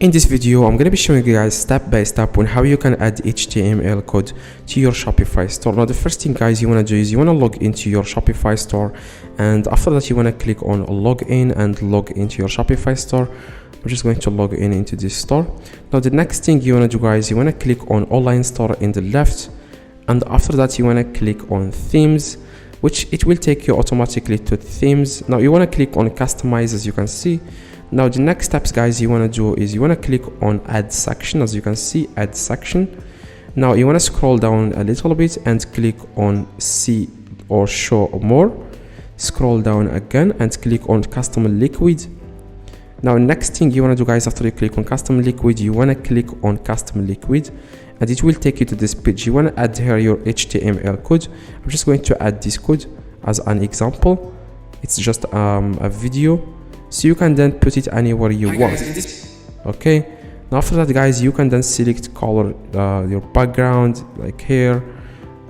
In this video, I'm going to be showing you guys step by step on how you can add HTML code to your Shopify store. Now, the first thing, guys, you want to do is you want to log into your Shopify store, and after that, you want to click on log in and log into your Shopify store. I'm just going to log in into this store. Now, the next thing you want to do, guys, you want to click on online store in the left, and after that, you want to click on themes, which it will take you automatically to themes. Now, you want to click on customize, as you can see. Now, the next steps, guys, you want to do is you want to click on add section, as you can see, add section. Now, you want to scroll down a little bit and click on see or show more. Scroll down again and click on custom liquid. Now, next thing you want to do, guys, after you click on custom liquid, you want to click on custom liquid, and it will take you to this page. You want to add here your HTML code. I'm just going to add this code as an example. It's just a video, so you can then put it anywhere you want. Okay, now after that, guys, you can then select color your background, like here,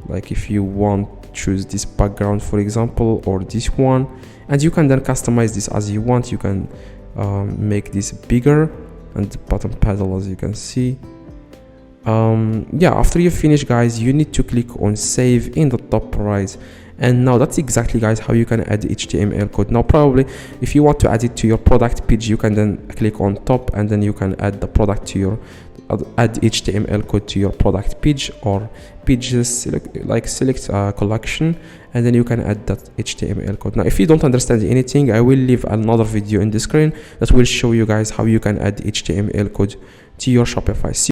like if you want, choose this background, for example, or this one, and you can then customize this as you want. You can make this bigger, and the bottom panel, as you can see. Yeah, after you finish, guys, you need to click on save in the top right. And now that's exactly, guys, how you can add HTML code. Now, probably if you want to add it to your product page, you can then click on top, and then you can add the product to your add HTML code to your product page or pages, select collection, and then you can add that HTML code. Now, if you don't understand anything, I will leave another video in the screen that will show you guys how you can add HTML code to your Shopify.